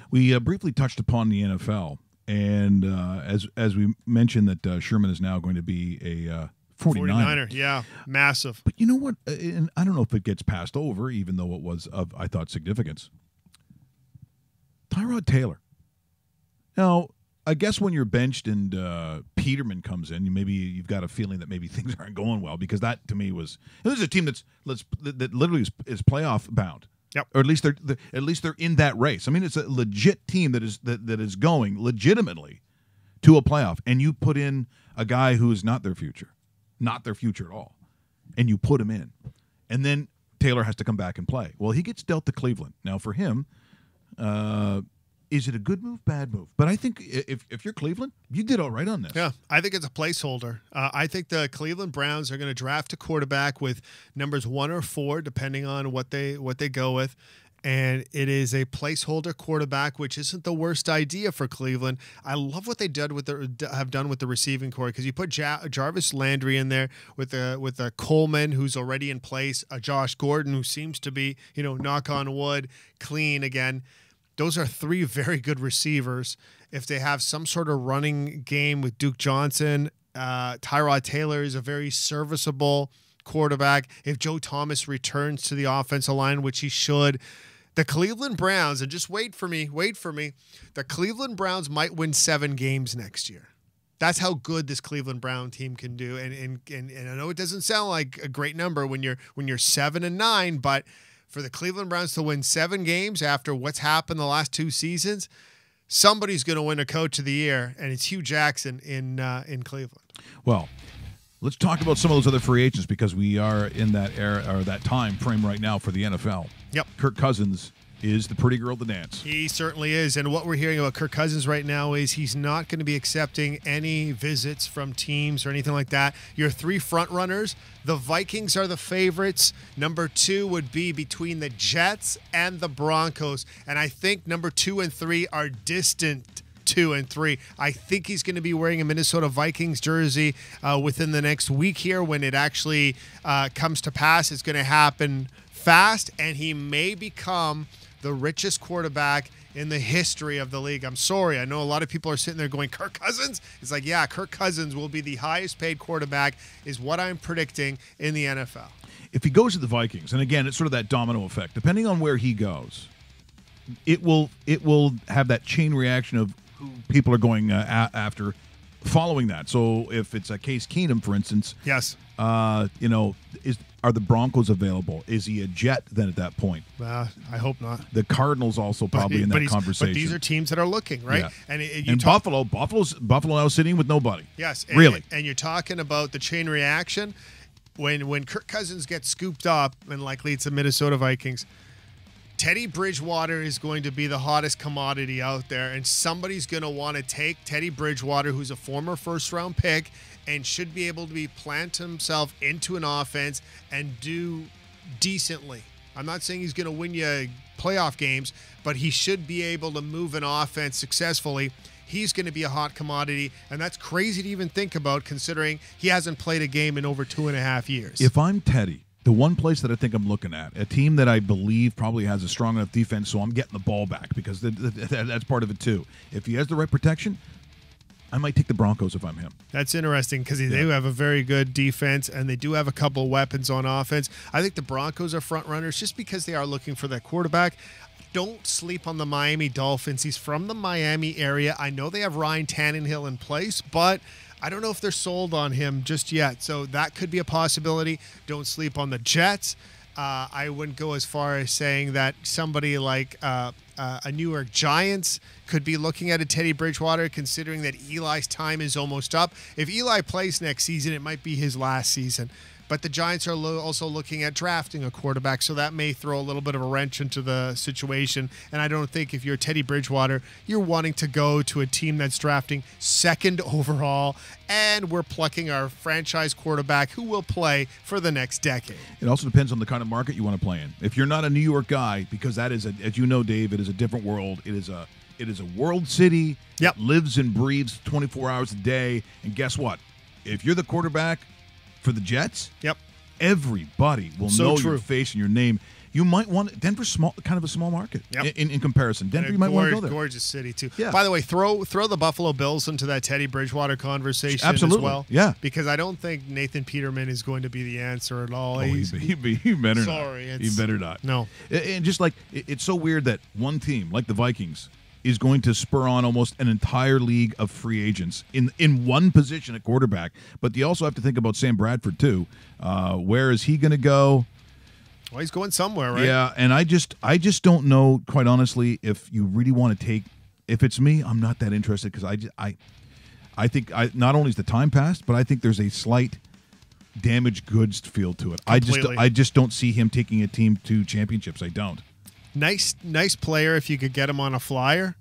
We briefly touched upon the NFL, and as we mentioned that Sherman is now going to be a 49er. Yeah, massive. But you know what? And I don't know if it gets passed over, even though it was of, I thought, significance. Tyrod Taylor. Now, I guess when you're benched and Peterman comes in, maybe you've got a feeling that maybe things aren't going well, because that to me was this is a team that literally is playoff bound. Yep. Or at least they're in that race. I mean, it's a legit team that is going legitimately to a playoff, and you put in a guy who is not their future at all, and you put him in, and then Taylor has to come back and play. Well, he gets dealt to Cleveland. Now for him, is it a good move, bad move? But I think if you're Cleveland, you did all right on this. Yeah, I think it's a placeholder. I think the Cleveland Browns are going to draft a quarterback with numbers 1 or 4, depending on what they go with. And it is a placeholder quarterback, which isn't the worst idea for Cleveland. I love what they have done with the receiving core, because you put Jarvis Landry in there with a Coleman who's already in place, a Josh Gordon who seems to be, knock on wood, clean again. Those are 3 very good receivers. If they have some sort of running game with Duke Johnson, Tyrod Taylor is a very serviceable quarterback. If Joe Thomas returns to the offensive line, which he should, the Cleveland Browns, and just wait for me, the Cleveland Browns might win 7 games next year. That's how good this Cleveland Brown team can do. And I know it doesn't sound like a great number when you're 7-9, but for the Cleveland Browns to win 7 games after what's happened the last 2 seasons, somebody's going to win a Coach of the Year, and it's Hugh Jackson in Cleveland. Well, let's talk about some of those other free agents, because we are in that era or that time frame right now for the NFL. Yep. Kirk Cousins is the pretty girl to dance. He certainly is. And what we're hearing about Kirk Cousins right now is he's not going to be accepting any visits from teams or anything like that. Your 3 front runners, the Vikings are the favorites. Number 2 would be between the Jets and the Broncos. And I think number 2 and 3 are distant 2 and 3. I think he's going to be wearing a Minnesota Vikings jersey within the next week here when it actually comes to pass. It's going to happen fast, and he may become the richest quarterback in the history of the league. I'm sorry. I know a lot of people are sitting there going, Kirk Cousins? It's like, yeah, Kirk Cousins will be the highest paid quarterback is what I'm predicting in the NFL. If he goes to the Vikings, and again, it's sort of that domino effect. Depending on where he goes, it will have that chain reaction of who people are going after following that. So if it's a Case Keenum, for instance, yes, are the Broncos available? Is he a Jet then at that point? I hope not. The Cardinals also probably in that conversation. But these are teams that are looking, right? Yeah. And Buffalo now sitting with nobody. Yes, really. And you're talking about the chain reaction when Kirk Cousins gets scooped up, and likely it's the Minnesota Vikings. Teddy Bridgewater is going to be the hottest commodity out there, and somebody's going to want to take Teddy Bridgewater, who's a former first-round pick, and should be able to plant himself into an offense and do decently. I'm not saying he's going to win you playoff games, but he should be able to move an offense successfully. He's going to be a hot commodity, and that's crazy to even think about considering he hasn't played a game in over 2.5 years. If I'm Teddy, the one place that I think I'm looking at, a team that I believe probably has a strong enough defense, so I'm getting the ball back because that's part of it too. If he has the right protection, I might take the Broncos if I'm him. That's interesting because they do have a very good defense, and they do have a couple of weapons on offense. I think the Broncos are front runners just because they are looking for that quarterback. Don't sleep on the Miami Dolphins. He's from the Miami area. I know they have Ryan Tannehill in place, but I don't know if they're sold on him just yet. So that could be a possibility. Don't sleep on the Jets. I wouldn't go as far as saying that somebody like a New York Giants could be looking at a Teddy Bridgewater, considering that Eli's time is almost up. If Eli plays next season, it might be his last season. But the Giants are also looking at drafting a quarterback, so that may throw a little bit of a wrench into the situation. And I don't think if you're Teddy Bridgewater, you're wanting to go to a team that's drafting second overall, and we're plucking our franchise quarterback who will play for the next decade. It also depends on the kind of market you want to play in. If you're not a New York guy, because that is, as you know, Dave, it is a different world. It is a world city. Yep. It lives and breathes 24 hours a day. And guess what? If you're the quarterback for the Jets, everybody will know your face and your name. You might want Denver's kind of a small market in comparison. Denver, you might want to go there. Gorgeous city too. Yeah. By the way, throw the Buffalo Bills into that Teddy Bridgewater conversation as well. Yeah, because I don't think Nathan Peterman is going to be the answer at all. He better sorry, not. He better not. No. And just like it's so weird that one team like the Vikings is going to spur on almost an entire league of free agents in one position at quarterback. But you also have to think about Sam Bradford, too. Where is he going to go? Well, he's going somewhere, right? Yeah, and I just don't know, quite honestly, if you really want to take – if it's me, I'm not that interested because I think not only is the time passed, but I think there's a slight damaged goods feel to it. Completely. I just don't see him taking a team to championships. I don't. Nice player if you could get him on a flyer,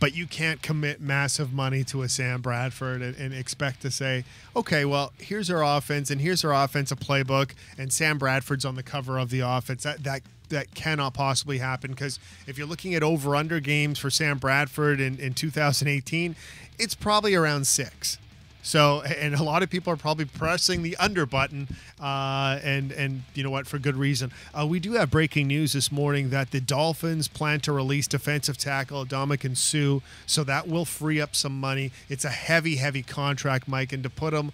but you can't commit massive money to a Sam Bradford and expect to say, okay, well, here's our offense and here's our offensive playbook, and Sam Bradford's on the cover of the offense. That cannot possibly happen because if you're looking at over-under games for Sam Bradford in 2018, it's probably around 6. So, and a lot of people are probably pressing the under button, and you know what, for good reason. We do have breaking news this morning that the Dolphins plan to release defensive tackle Ndamukong Suh, so that will free up some money. It's a heavy contract, Mike, and to put them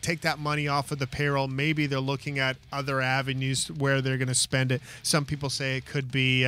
take that money off of the payroll, maybe they're looking at other avenues where they're going to spend it. Some people say it could be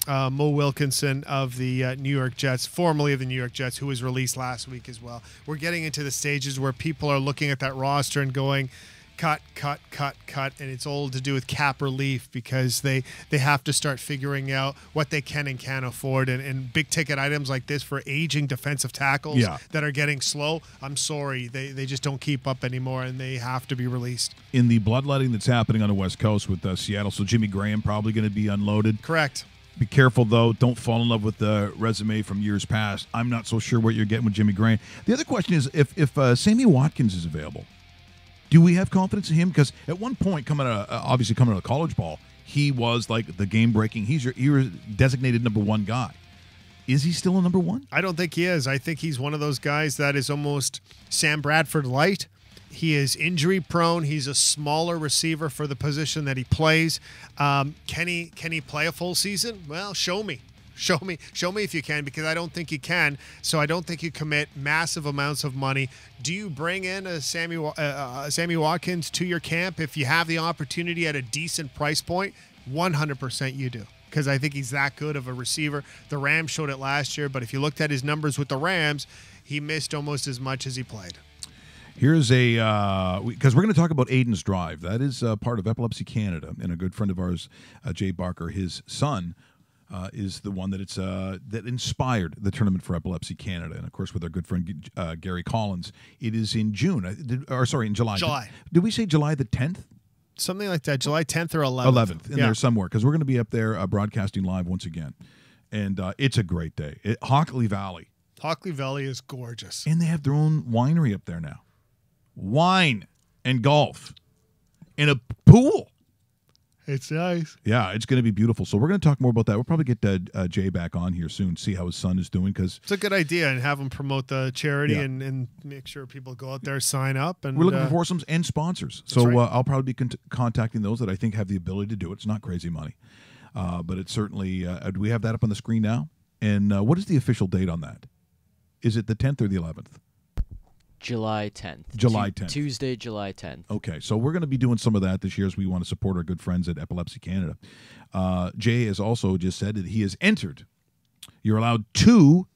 Mo Wilkinson of the New York Jets, formerly of the New York Jets, who was released last week as well. We're getting into the stages where people are looking at that roster and going, cut, and it's all to do with cap relief because they have to start figuring out what they can and can't afford. And big ticket items like this for aging defensive tackles that are getting slow, I'm sorry, they just don't keep up anymore, and they have to be released. In the bloodletting that's happening on the West Coast with Seattle, so Jimmy Graham probably going to be unloaded. Correct. Be careful, though. Don't fall in love with the resume from years past. I'm not so sure what you're getting with Jimmy Graham. The other question is if Sammy Watkins is available, do we have confidence in him? Because at one point, coming out of college ball, he was like the game-breaking. He was designated number one guy. Is he still a number one? I don't think he is. I think he's one of those guys that is almost Sam Bradford light. He is injury prone. He's a smaller receiver for the position that he plays. Can he play a full season? Well, show me. Show me if you can, because I don't think you can. So I don't think you commit massive amounts of money. Do you bring in a Sammy Watkins to your camp if you have the opportunity at a decent price point? 100% you do, because I think he's that good of a receiver. The Rams showed it last year, but if you looked at his numbers with the Rams, he missed almost as much as he played. Here's because we're going to talk about Aiden's Drive. That is part of Epilepsy Canada, and a good friend of ours, Jay Barker, his son, is the one that that inspired the Tournament for Epilepsy Canada. And, of course, with our good friend Gary Collins, it is in June. In July. July. Did we say July the 10th? Something like that, July 10th or 11th. 11th, in there somewhere, because we're going to be up there broadcasting live once again. And it's a great day. Hockley Valley. Hockley Valley is gorgeous. And they have their own winery up there now. Wine and golf and a pool. It's nice. Yeah, it's going to be beautiful. So we're going to talk more about that. We'll probably get Jay back on here soon, see how his son is doing. Because it's a good idea, and have him promote the charity and make sure people go out there, sign up. And we're looking for foursomes and sponsors. So right. I'll probably be contacting those that I think have the ability to do it. It's not crazy money. But it's certainly, do we have that up on the screen now? And what is the official date on that? Is it the 10th or the 11th? July 10th. July 10th. Tuesday, July 10th. Okay, so we're going to be doing some of that this year as we want to support our good friends at Epilepsy Canada. Jay has also just said that he has entered. You're allowed 2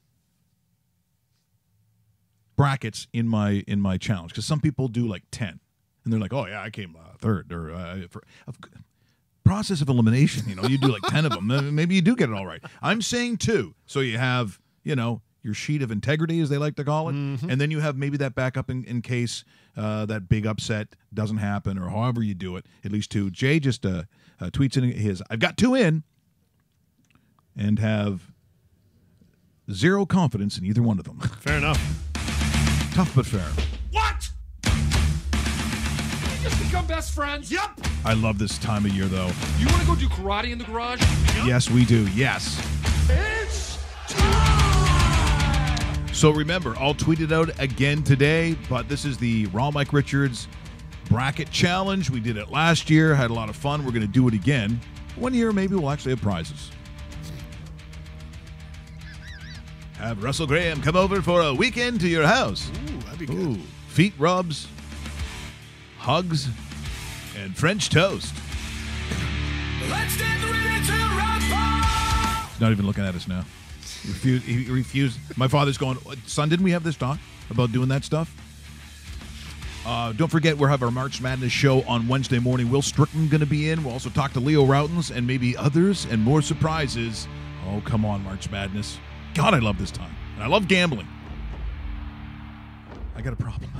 brackets in my challenge, because some people do like 10, and they're like, oh yeah, I came third, or process of elimination. You do like 10 of them. Maybe you do get it all right. I'm saying 2, so you have your sheet of integrity, as they like to call it, and then you have maybe that backup in case that big upset doesn't happen, or however you do it, at least 2. Jay just tweets in his, I've got 2 in, and have 0 confidence in either one of them. Fair enough. Tough but fair. What? We just become best friends? Yep. I love this time of year, though. You want to go do karate in the garage? Yep. Yes, we do. Yes. It's time! So remember, I'll tweet it out again today, but this is the Raw Mike Richards Bracket Challenge. We did it last year, had a lot of fun. We're going to do it again. One year, maybe we'll actually have prizes. Have Russell Graham come over for a weekend to your house. Ooh, that'd be good. Feet rubs, hugs, and French toast. Let's get ready to rumble! He's not even looking at us now. He refused. My father's going, son, didn't we have this talk about doing that stuff? Don't forget, we'll have our March Madness show on Wednesday morning. Will Strickland going to be in. We'll also talk to Leo Routens and maybe others and more surprises. Oh, come on, March Madness. God, I love this time. And I love gambling. I got a problem.